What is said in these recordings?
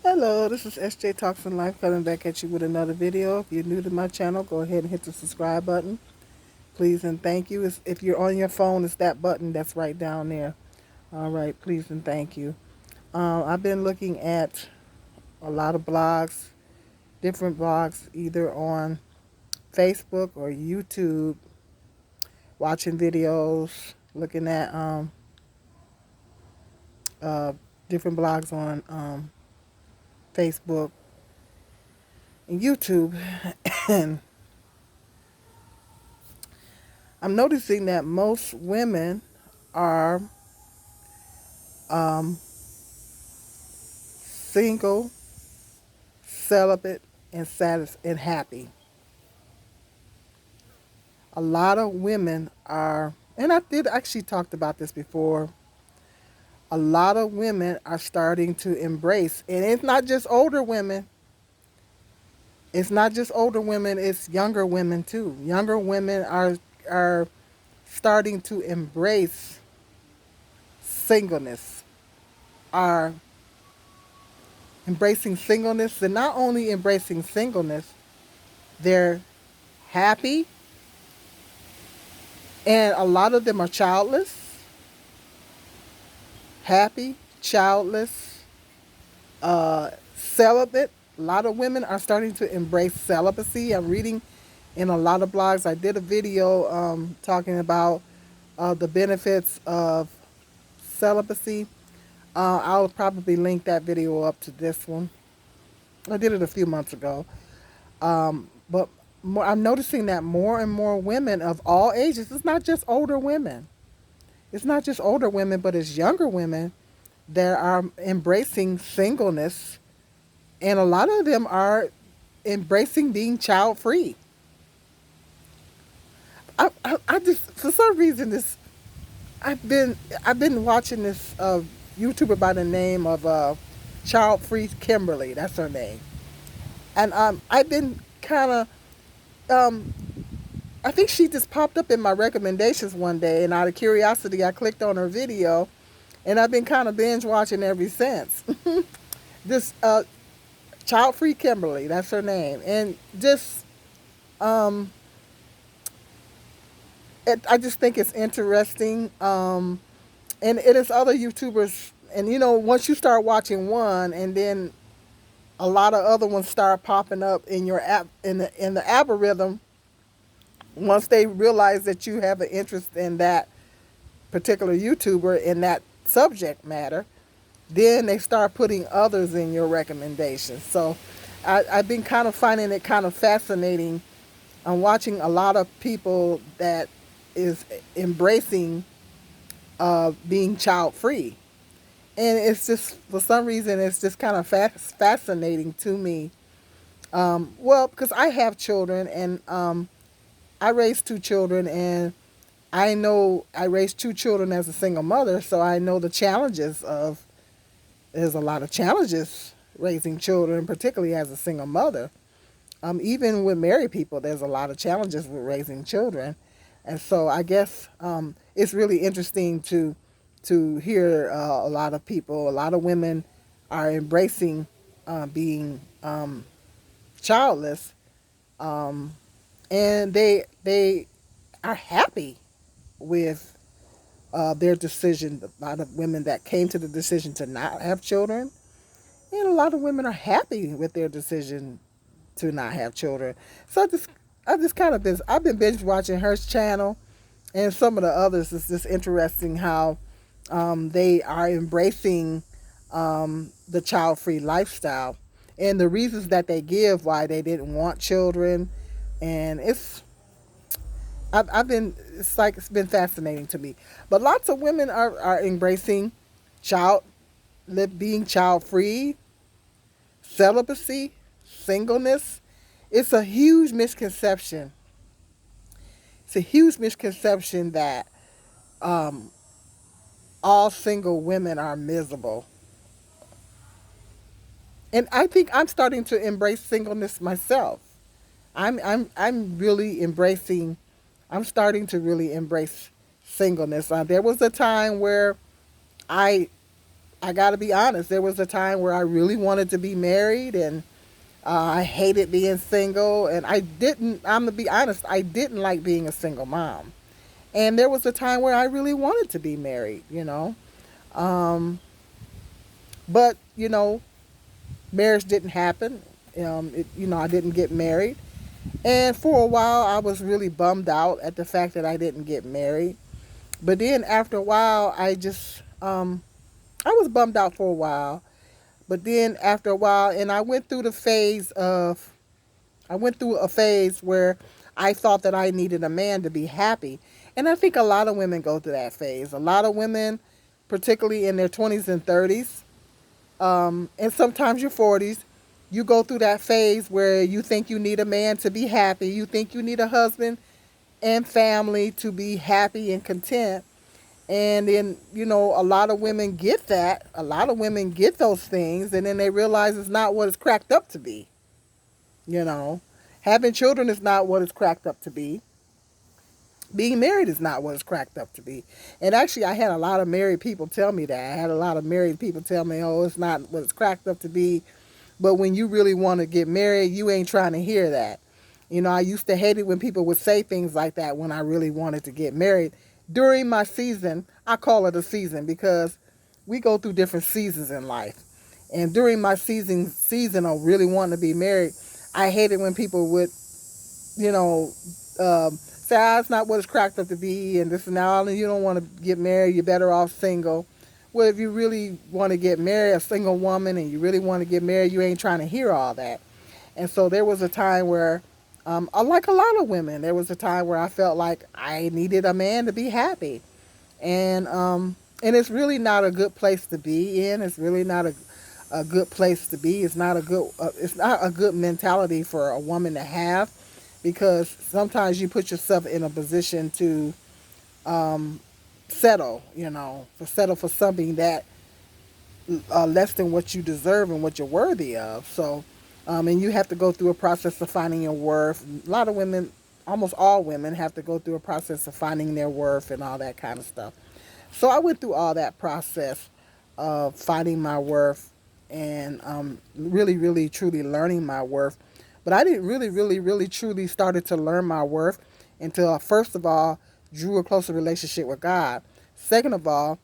Hello, this is SJ Talks in Life coming back at you with another video. If you're new to my channel, go ahead and hit the subscribe button. Please and thank you. If you're on your phone, it's that button that's right down there. All right, please and thank you. I've been looking at a lot of blogs, different blogs, either on Facebook or YouTube, watching videos, looking at uh, different blogs on Facebook and YouTube. And I'm noticing that most women are um, single, celibate, and happy. A lot of women are, and I did actually talked about this before. A lot of women are starting to embrace, and it's not just older women. It's not just older women. It's younger women too. Younger women are starting to embrace singleness. Are embracing singleness, and not only embracing singleness, they're happy, and a lot of them are childless, happy, childless, celibate. A lot of women are starting to embrace celibacy. I'm reading in a lot of blogs. I did a video talking about the benefits of celibacy. I'll probably link that video up to this one. I did it a few months ago. But I'm noticing that more and more women of all ages, it's not just older women. It's not just older women, but it's younger women that are embracing singleness. And a lot of them are embracing being child free. I just, for some reason, I've been watching this YouTuber by the name of Child Free Kimberly. That's her name. And I've been kind of um, I think she just popped up in my recommendations one day, and out of curiosity, I clicked on her video, and I've been kind of binge watching ever since. This Child Free Kimberly, that's her name, and just um, I just think it's interesting, and it is other YouTubers, and once you start watching one, and then a lot of other ones start popping up in your app in the algorithm. Once they realize that you have an interest in that particular YouTuber in that subject matter, then they start putting others in your recommendations. So I've been kind of finding it kind of fascinating. I'm watching a lot of people that is embracing being child free. And it's just, for some reason, it's just kind of fascinating to me. Well, because I have children, and I raised two children, and I know I raised two children as a single mother, so I know the challenges of, there's a lot of challenges raising children, particularly as a single mother. Even with married people, there's a lot of challenges with raising children. And so I guess it's really interesting to hear a lot of people, a lot of women are embracing being childless, um, and they are happy with their decision. A lot of women that came to the decision to not have children, and a lot of women are happy with their decision to not have children. So I just kind of been, I've been binge watching her channel and some of the others. It's just interesting how they are embracing the child-free lifestyle and the reasons that they give why they didn't want children. And I've been, it's like, it's been fascinating to me. But lots of women are embracing child being child-free, celibacy, singleness. It's a huge misconception. It's a huge misconception that um, all single women are miserable. And I think I'm starting to embrace singleness myself. I'm really embracing. I'm starting to really embrace singleness. There was a time where I I got to be honest. There was a time where I really wanted to be married, and I hated being single, and I didn't. I'm gonna be honest. I didn't like being a single mom, and there was a time where I really wanted to be married. Um, but marriage didn't happen. I didn't get married, and for a while, I was really bummed out at the fact that I didn't get married. But then after a while, I was bummed out for a while. But then after a while, and I went through a phase where I thought that I needed a man to be happy. And I think a lot of women go through that phase. A lot of women, particularly in their 20s and 30s, and sometimes your 40s, you go through that phase where you think you need a man to be happy. You think you need a husband and family to be happy and content. And then, a lot of women get that. A lot of women get those things, and then they realize it's not what it's cracked up to be. You know, Having children is not what it's cracked up to be. Being married is not what it's cracked up to be. And actually, I had a lot of married people tell me that. I had a lot of married people tell me, oh, it's not what it's cracked up to be. But when you really want to get married, you ain't trying to hear that. I used to hate it when people would say things like that when I really wanted to get married. During my season, I call it a season because we go through different seasons in life. And during my season of really wanting to be married, I hated when people would, you know, say, it's not what it's cracked up to be, and this and that, and you don't want to get married, you're better off single. Well, if you really want to get married, a single woman, and you really want to get married, you ain't trying to hear all that. And so there was a time where, like a lot of women, there was a time where I felt like I needed a man to be happy. And it's really not a good place to be in. It's really not a good place to be. It's not a good mentality for a woman to have, because sometimes you put yourself in a position to um, settle for something that less than what you deserve and what you're worthy of. So, and you have to go through a process of finding your worth. A lot of women, almost all women, have to go through a process of finding their worth and all that kind of stuff. So I went through all that process of finding my worth and really, really, truly learning my worth. But I didn't really, really, really, truly started to learn my worth until I, first of all, drew a closer relationship with God. Second of all,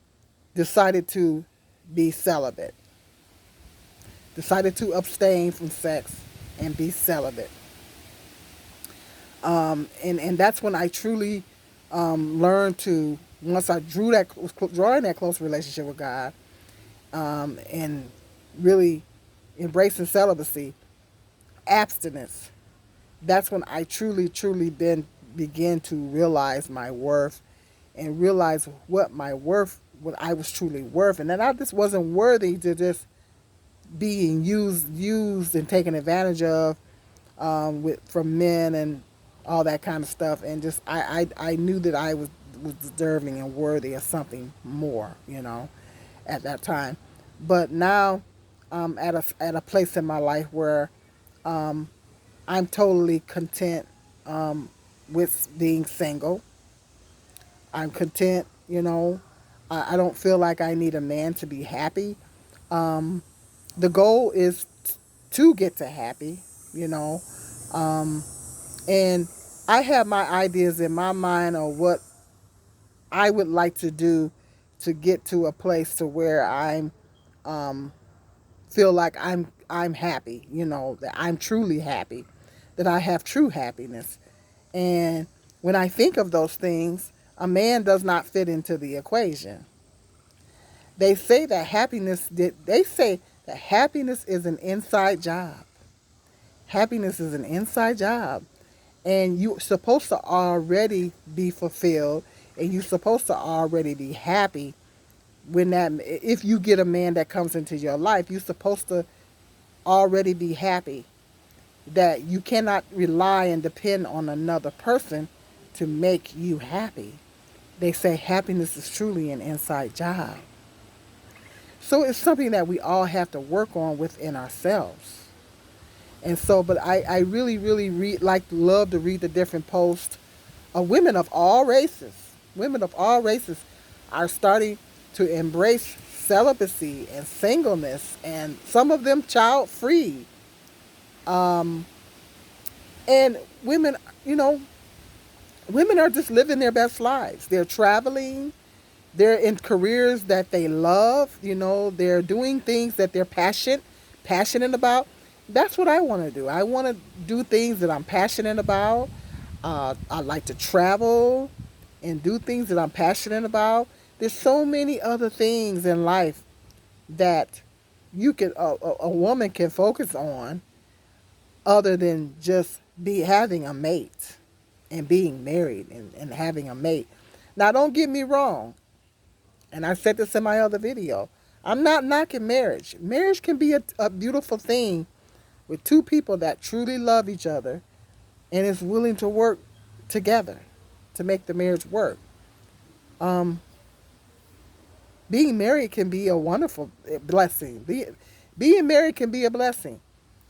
decided to be celibate. Decided to abstain from sex and be celibate. And that's when I truly learned to, once I drawing that close relationship with God, and really embracing celibacy, abstinence, that's when I truly, truly began to realize my worth and realize what I was truly worth, and that I just wasn't worthy to just being used and taken advantage of from men and all that kind of stuff, and just I knew that I was deserving and worthy of something more, at that time. But now I'm at a place in my life where um, I'm totally content with being single. I'm content, I don't feel like I need a man to be happy. Um, the goal is to get to happy, you know. Um, and I have my ideas in my mind of what I would like to do to get to a place to where I'm um, feel like I'm happy, that I'm truly happy, that I have true happiness. And when I think of those things, a man does not fit into the equation. They say that happiness is an inside job. Happiness is an inside job, and you're supposed to already be fulfilled, and you're supposed to already be happy when that if you get a man that comes into your life, you're supposed to already be happy that you cannot rely and depend on another person to make you happy. They say happiness is truly an inside job. So it's something that we all have to work on within ourselves. And so, but I really, really love to read the different posts of women of all races. Women of all races are starting to embrace celibacy and singleness, and some of them child free. Um, and women, you know, women are just living their best lives. They're traveling. They're in careers that they love. They're doing things that they're passionate about. That's what I want to do. I want to do things that I'm passionate about. I like to travel and do things that I'm passionate about. There's so many other things in life that a woman can focus on other than just be having a mate and being married and having a mate. Now, don't get me wrong, and I said this in my other video. I'm not knocking marriage. Marriage can be a beautiful thing with two people that truly love each other and is willing to work together to make the marriage work. Um, Being married can be a wonderful blessing. Being married can be a blessing,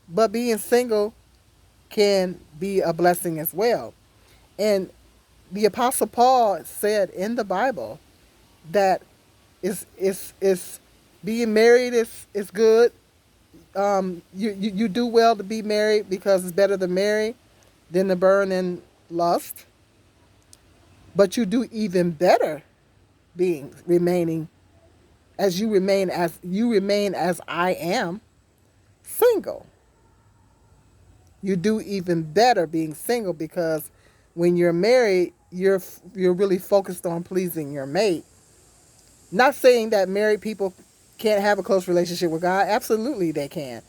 but being single can be a blessing as well. And the Apostle Paul said in the Bible that is being married is good. You do well to be married because it's better to marry than to burn in lust. But you do even better being remaining as you remain as I am single. You do even better being single because when you're married, you're really focused on pleasing your mate. Not saying that married people can't have a close relationship with God. Absolutely, they can.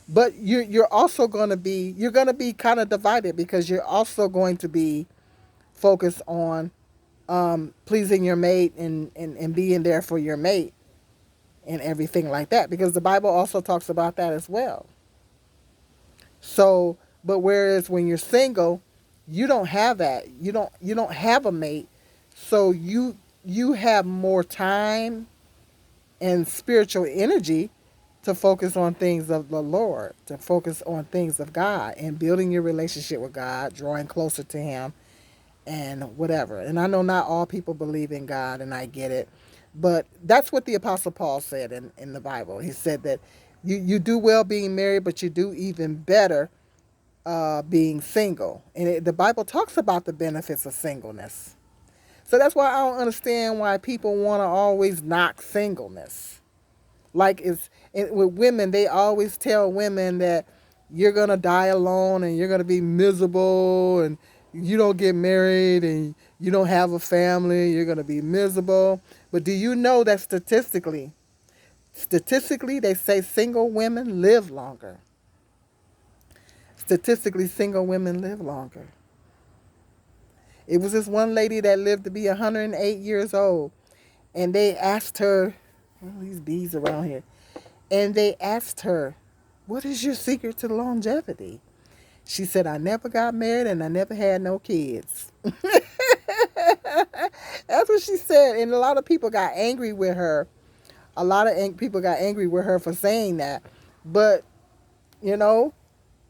But you're also going to be kind of divided because you're also going to be focused on pleasing your mate and being there for your mate and everything like that, because the Bible also talks about that as well. So, but whereas when you're single, you don't have that. You don't have a mate, so you have more time and spiritual energy to focus on things of the Lord, to focus on things of God and building your relationship with God, drawing closer to Him and whatever. And I know not all people believe in God, and I get it. But that's what the Apostle Paul said in the Bible. He said that you do well being married, but you do even better being single. And the Bible talks about the benefits of singleness. So that's why I don't understand why people want to always knock singleness. Like with women, they always tell women that you're gonna die alone and you're gonna be miserable and you don't get married and you don't have a family, you're gonna be miserable. But do you know that statistically they say single women live longer. Statistically, single women live longer. It was this one lady that lived to be 108 years old, and they asked her, oh, these bees around here, and they asked her, what is your secret to longevity? She said, I never got married and I never had no kids. That's what she said. And a lot of people got angry with her. A lot of people got angry with her for saying that. But, you know,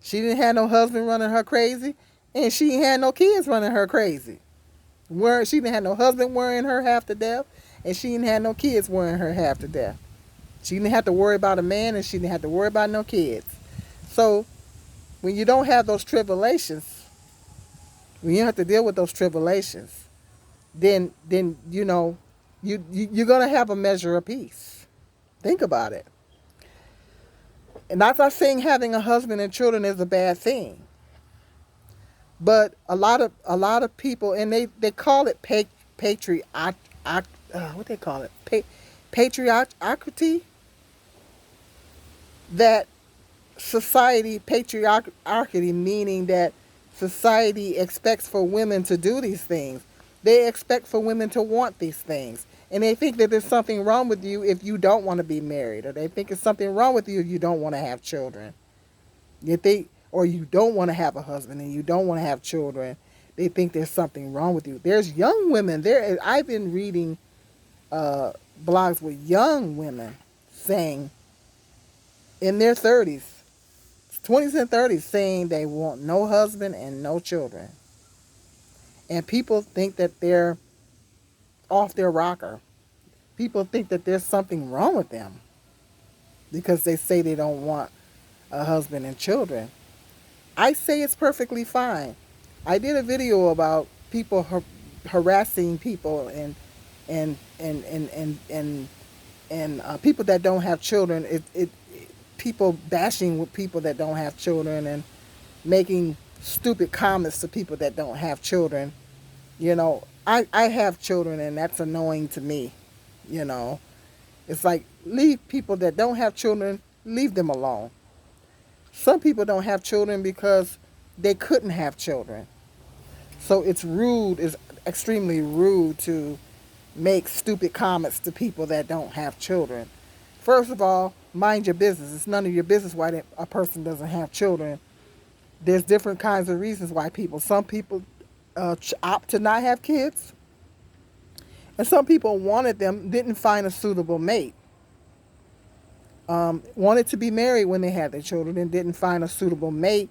she didn't have no husband running her crazy, and she ain't had no kids running her crazy. She didn't have no husband worrying her half to death, and she didn't have no kids worrying her half to death. She didn't have to worry about a man, and she didn't have to worry about no kids. So when you don't have those tribulations, when you have to deal with those tribulations, then you're gonna have a measure of peace. Think about it. And I'm not saying having a husband and children is a bad thing, but a lot of people, and they call it patriot what they call it patriarchy, that patriarchy, meaning that society expects for women to do these things. They expect for women to want these things. And they think that there's something wrong with you if you don't want to be married, or they think it's something wrong with you if you don't want to have children. Or you don't want to have a husband and you don't want to have children. They think there's something wrong with you. There's young women there. I've been reading blogs with young women saying in their 30s, 20s and 30s, saying they want no husband and no children. And people think that they're off their rocker. People think that there's something wrong with them because they say they don't want a husband and children. I say it's perfectly fine. I did a video about people harassing people and people that don't have children. It people bashing with people that don't have children and making stupid comments to people that don't have children. I have children and that's annoying to me. You know, it's like leave people that don't have children, leave them alone. Some people don't have children because they couldn't have children. So it's rude, it's extremely rude to make stupid comments to people that don't have children. First of all, mind your business. It's none of your business why a person doesn't have children. There's different kinds of reasons why some people opt to not have kids, and some people wanted them, didn't find a suitable mate. Wanted to be married when they had their children and didn't find a suitable mate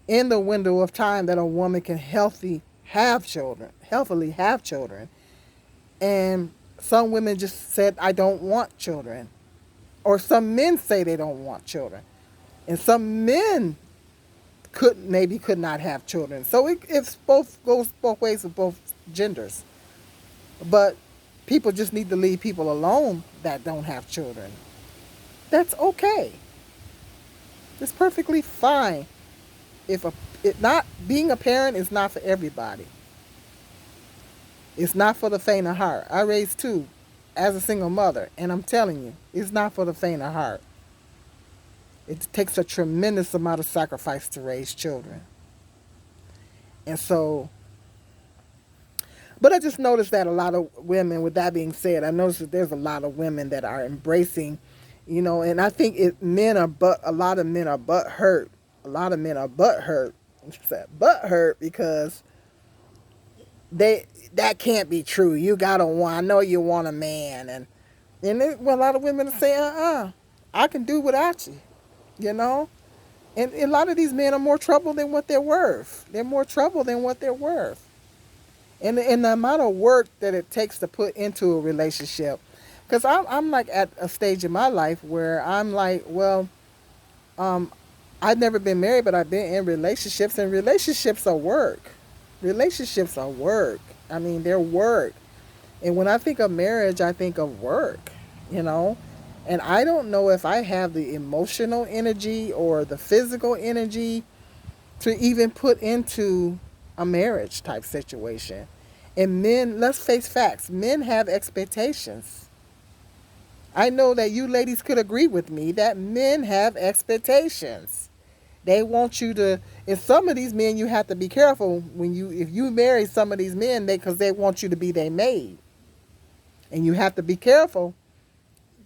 in the window of time that a woman can healthily have children. And some women just said, I don't want children. Or some men say they don't want children. And some men could not have children. So it's goes both ways with both genders. But people just need to leave people alone that don't have children. That's okay. It's perfectly fine. Not being a parent is not for everybody. It's not for the faint of heart. I raised two as a single mother, and I'm telling you, it's not for the faint of heart. It takes a tremendous amount of sacrifice to raise children. And so, but I just noticed that a lot of women, with that being said, I noticed that there's a lot of women that are embracing, and I think a lot of men are butt hurt. A lot of men are butt hurt because that can't be true. You gotta want. I know you want a man, and a lot of women are saying, I can do without you, And a lot of these men are more trouble than what they're worth. They're more trouble than what they're worth. And the amount of work that it takes to put into a relationship, because I'm like at a stage in my life where I'm like, well, I've never been married, but I've been in relationships, and relationships are work. Relationships are work. I mean, they're work. And when I think of marriage, I think of work, And I don't know if I have the emotional energy or the physical energy to even put into a marriage type situation. And men, let's face facts, men have expectations. I know that you ladies could agree with me that men have expectations. They want you to, and some of these men, you have to be careful if you marry some of these men, because they want you to be their maid. And you have to be careful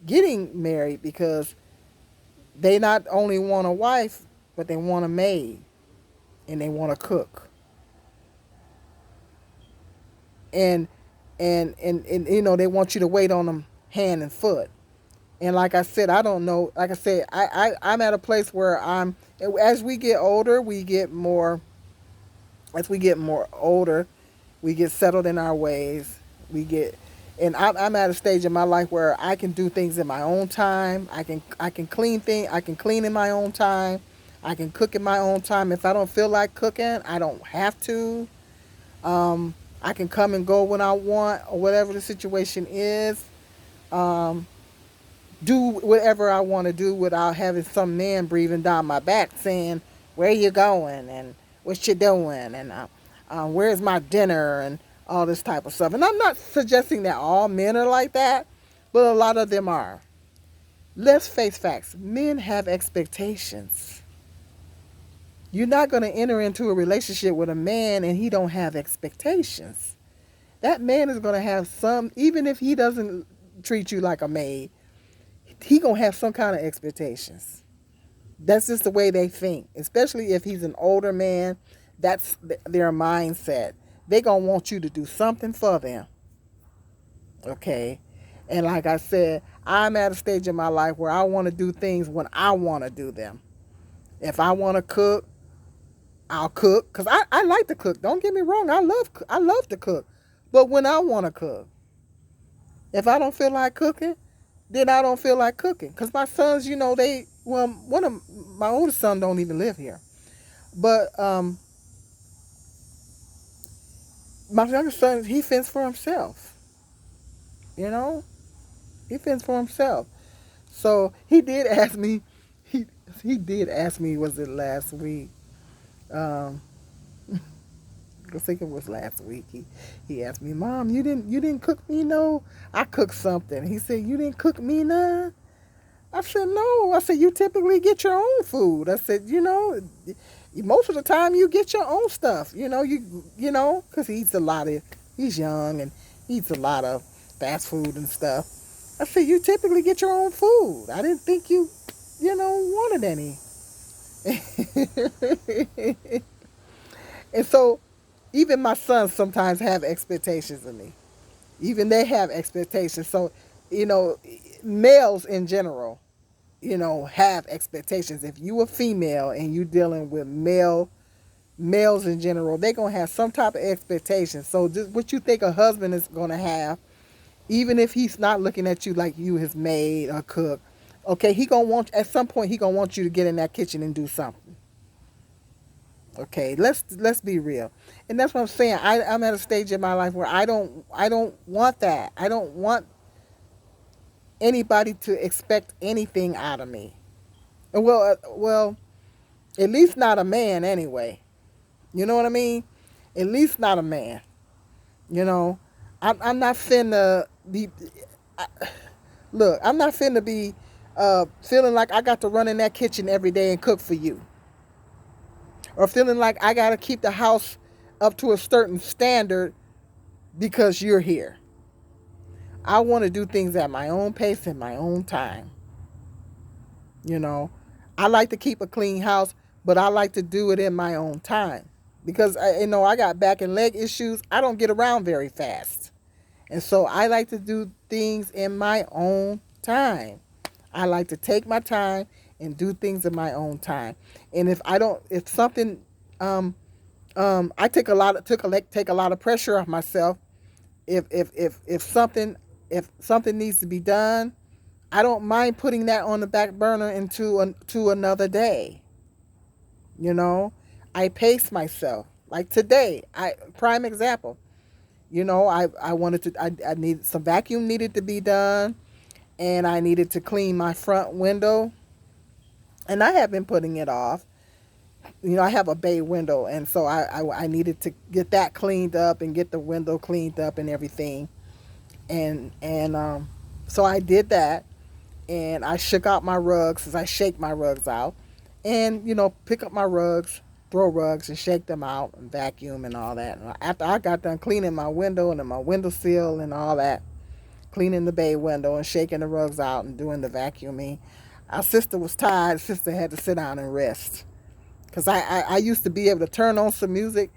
getting married, because they not only want a wife, but they want a maid, and they want to cook. And they want you to wait on them hand and foot. And like I said, I don't know. Like I said, I'm at a place where as we get older, as we get more older, we get settled in our ways. And I'm at a stage in my life where I can do things in my own time. I can clean things. I can clean in my own time. I can cook in my own time. If I don't feel like cooking, I don't have to. I can come and go when I want, or whatever the situation is. Do whatever I want to do without having some man breathing down my back saying, where you going and what you doing and where's my dinner and all this type of stuff. And I'm not suggesting that all men are like that, but a lot of them are. Let's face facts. Men have expectations. You're not going to enter into a relationship with a man and he don't have expectations. That man is going to have some, even if he doesn't treat you like a maid, he going to have some kind of expectations. That's just the way they think, especially if he's an older man. That's their mindset. They're going to want you to do something for them. Okay? And like I said, I'm at a stage in my life where I want to do things when I want to do them. If I want to cook, I'll cook. Because I like to cook. Don't get me wrong. I love to cook. But when I want to cook. If I don't feel like cooking, then I don't feel like cooking. Cause my sons, one of my oldest son don't even live here, but my youngest son, he fends for himself. You know, he fends for himself. So he did ask me. He he did ask me. Was it last week? Um, I think it was last week. He asked me, Mom, you didn't cook me no. I cooked something. He said, you didn't cook me none. I said, no. I said, you typically get your own food. I said, most of the time you get your own stuff. Because he eats a lot of. He's young and he eats a lot of fast food and stuff. I said, you typically get your own food. I didn't think wanted any. And so even my sons sometimes have expectations of me. Even they have expectations. So, you know, males in general, have expectations. If you a female and you dealing with males in general, they're gonna have some type of expectations. So just what you think a husband is gonna have, even if he's not looking at you like you his maid or cook, okay, he gonna want at some point he gonna want you to get in that kitchen and do something. Okay, let's be real, and that's what I'm saying. I'm at a stage in my life where I don't want that. I don't want anybody to expect anything out of me. Well, at least not a man anyway. You know what I mean? At least not a man. You know, I'm not finna be. I, Look, I'm not finna be feeling like I got to run in that kitchen every day and cook for you, or feeling like I got to keep the house up to a certain standard because you're here. I want to do things at my own pace and my own time. You know, I like to keep a clean house, but I like to do it in my own time because I got back and leg issues. I don't get around very fast, and so I like to do things in my own time. I like to take my time and do things in my own time. And if something, I take a lot of pressure off myself. If something needs to be done, I don't mind putting that on the back burner to another day. You know, I pace myself. Like today, prime example. I wanted to. I needed some vacuum needed to be done, and I needed to clean my front window, and I have been putting it off. I have a bay window, and so I needed to get that cleaned up and get the window cleaned up and everything, and so I did that, and I shook out my rugs as I shake my rugs out, and pick up my rugs, throw rugs, and shake them out and vacuum and all that. And after I got done cleaning my window and then my windowsill and all that, cleaning the bay window and shaking the rugs out and doing the vacuuming, our sister was tired. Sister had to sit down and rest. Because I used to be able to turn on some music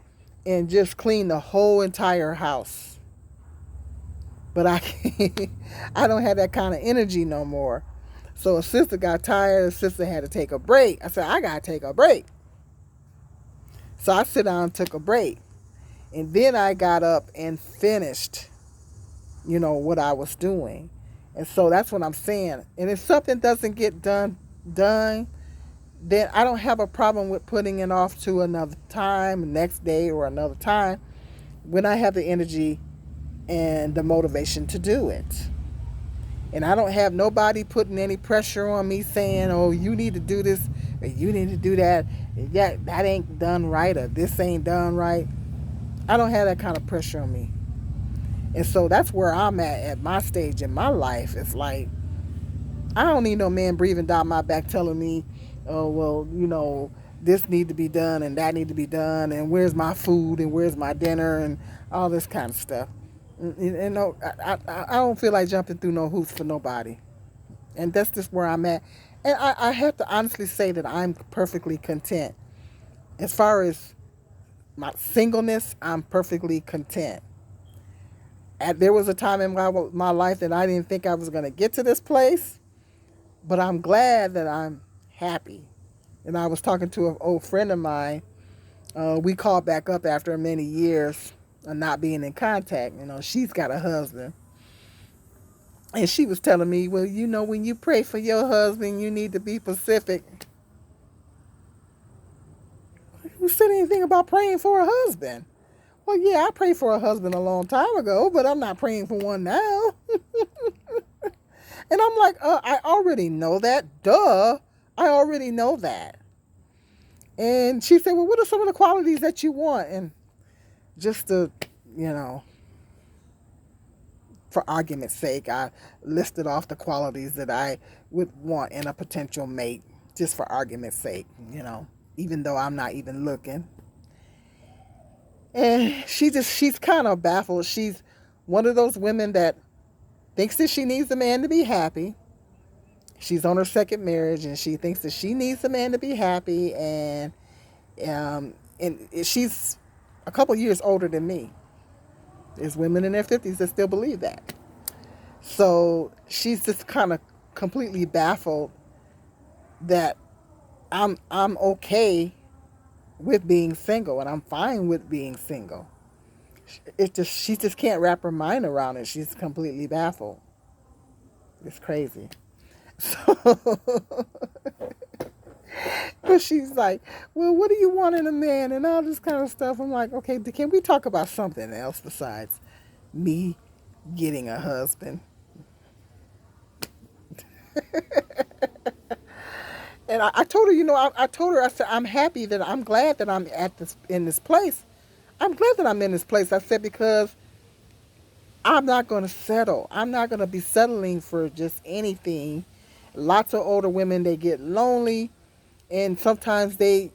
and just clean the whole entire house. But I don't have that kind of energy no more. So a sister got tired. A sister had to take a break. I said, I got to take a break. So I sit down and took a break. And then I got up and finished, what I was doing. And so that's what I'm saying. And if something doesn't get done, then I don't have a problem with putting it off to another time, next day or another time when I have the energy and the motivation to do it. And I don't have nobody putting any pressure on me saying, oh, you need to do this or you need to do that. That ain't done right or this ain't done right. I don't have that kind of pressure on me. And so that's where I'm at my stage in my life. It's like, I don't need no man breathing down my back telling me, oh, well, this need to be done and that need to be done and where's my food and where's my dinner and all this kind of stuff. I don't feel like jumping through no hoops for nobody. And that's just where I'm at. And I have to honestly say that I'm perfectly content. As far as my singleness, I'm perfectly content. There was a time in my life that I didn't think I was going to get to this place, but I'm glad that I'm happy. And I was talking to an old friend of mine. We called back up after many years of not being in contact. She's got a husband. And she was telling me, well, when you pray for your husband, you need to be specific. Who said anything about praying for a husband? Well, yeah, I prayed for a husband a long time ago, but I'm not praying for one now. And I'm like, I already know that. Duh. I already know that. And she said, well, what are some of the qualities that you want? And just to, you know, for argument's sake, I listed off the qualities that I would want in a potential mate, just for argument's sake, even though I'm not even looking. And she's kind of baffled. She's one of those women that thinks that she needs a man to be happy. She's on her second marriage, and she thinks that she needs a man to be happy, and she's a couple years older than me. There's women in their 50s that still believe that. So she's just kind of completely baffled that I'm okay with being single, and I'm fine with being single. She just can't wrap her mind around it. She's completely baffled. It's crazy. So, but she's like, well, what do you want in a man and all this kind of stuff. I'm like, okay, can we talk about something else besides me getting a husband? And I told her, I told her, I said, I'm glad that I'm in this place. I'm glad that I'm in this place. I said, because I'm not going to settle. I'm not going to be settling for just anything. Lots of older women, they get lonely, and sometimes they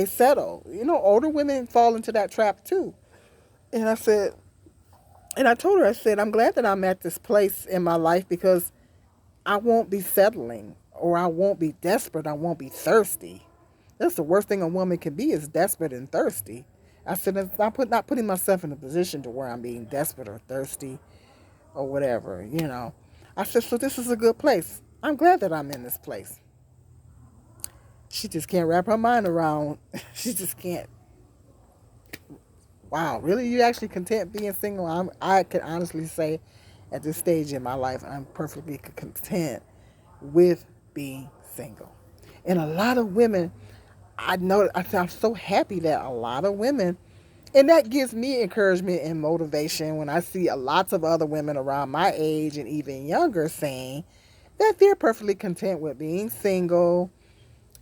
settle. Older women fall into that trap too. And I told her, I said, I'm glad that I'm at this place in my life, because I won't be settling, or I won't be desperate. I won't be thirsty. That's the worst thing a woman can be, is desperate and thirsty. I said, I'm not putting myself in a position to where I'm being desperate or thirsty or whatever. I said, so this is a good place. I'm glad that I'm in this place. She just can't wrap her mind around. She just can't. Wow, really? You actually content being single? I can honestly say, at this stage in my life, I'm perfectly content with being single. And a lot of women, I'm so happy that a lot of women, and that gives me encouragement and motivation when I see lots of other women around my age and even younger saying that they're perfectly content with being single,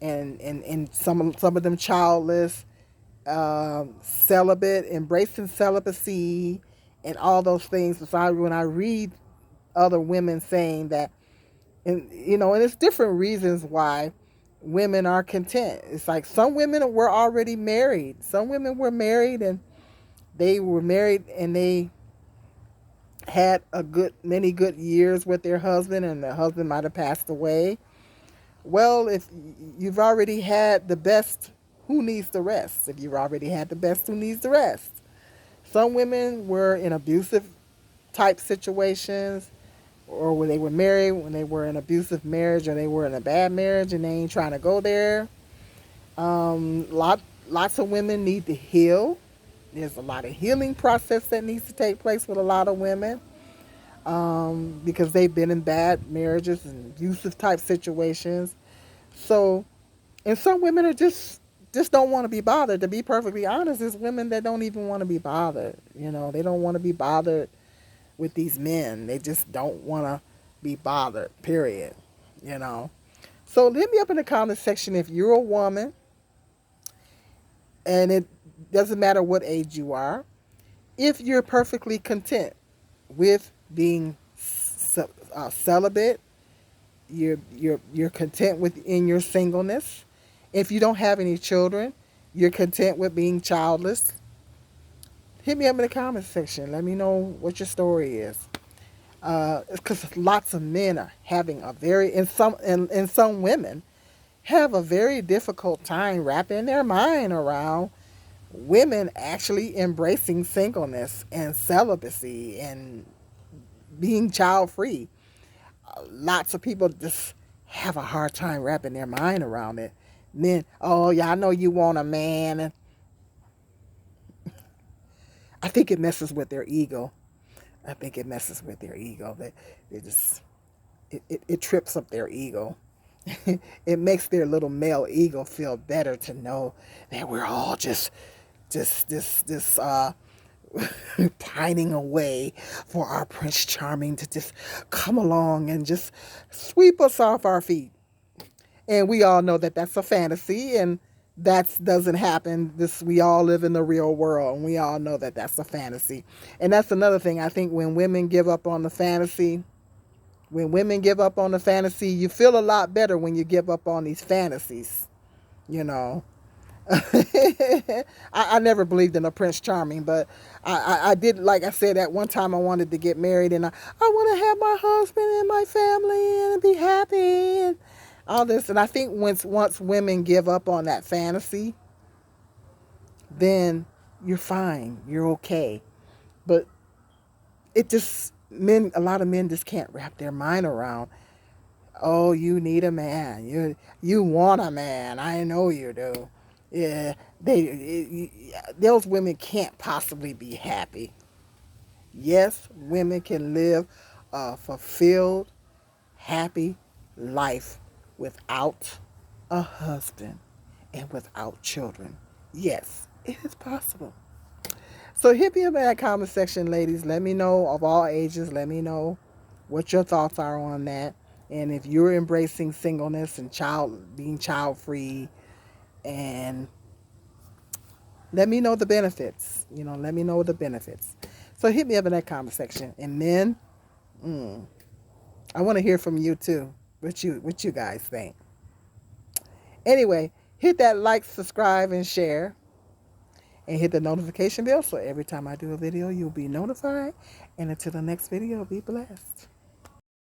and some of them childless, celibate, embracing celibacy, and all those things. So when I read other women saying that, and it's different reasons why women are content. It's like some women were already married. Some women were married, and they had many good years with their husband, and the husband might have passed away. Well, if you've already had the best, who needs the rest? If you've already had the best, who needs the rest? Some women were in abusive type situations, or when they were married, when they were in abusive marriage, or they were in a bad marriage and they ain't trying to go there. Lots of women need to heal. There's a lot of healing process that needs to take place with a lot of women, because they've been in bad marriages and abusive type situations. So, and some women are just don't want to be bothered. To be perfectly honest, there's women that don't even want to be bothered. They don't want to be bothered with these men. They just don't want to be bothered, period. So hit me up in the comment section if you're a woman, and it doesn't matter what age you are, if you're perfectly content with being celibate, you're content within your singleness. If you don't have any children, you're content with being childless. Hit me up in the comment section. Let me know what your story is. Because lots of men are having and some women have a very difficult time wrapping their mind around women actually embracing singleness and celibacy and being child free. Lots of people just have a hard time wrapping their mind around it. Men, oh yeah, I know you want a man. And I think it messes with their ego. I think it messes with their ego. That they just it trips up their ego. It makes their little male ego feel better to know that we're all just this pining away for our Prince Charming to just come along and just sweep us off our feet. And we all know that that's a fantasy, and that doesn't happen. This We all live in the real world, and we all know that that's a fantasy. And that's another thing. I think when women give up on the fantasy, you feel a lot better when you give up on these fantasies. You know, I never believed in a Prince Charming, but I did, like I said, at one time I wanted to get married, and I want to have my husband and my family and be happy and all this. And I think once women give up on that fantasy, then you're fine, you're okay. But a lot of men just can't wrap their mind around. Oh, you need a man. You want a man. I know you do. Yeah, those women can't possibly be happy. Yes, women can live a fulfilled, happy life without a husband and without children. Yes, it is possible. So hit me up in that comment section, ladies. Let me know, of all ages. Let me know what your thoughts are on that. And if you're embracing singleness and being child free, and let me know the benefits. Let me know the benefits. So hit me up in that comment section. And then I want to hear from you too. What you guys think. Anyway, hit that like, subscribe, and share. And hit the notification bell so every time I do a video, you'll be notified. And until the next video, be blessed.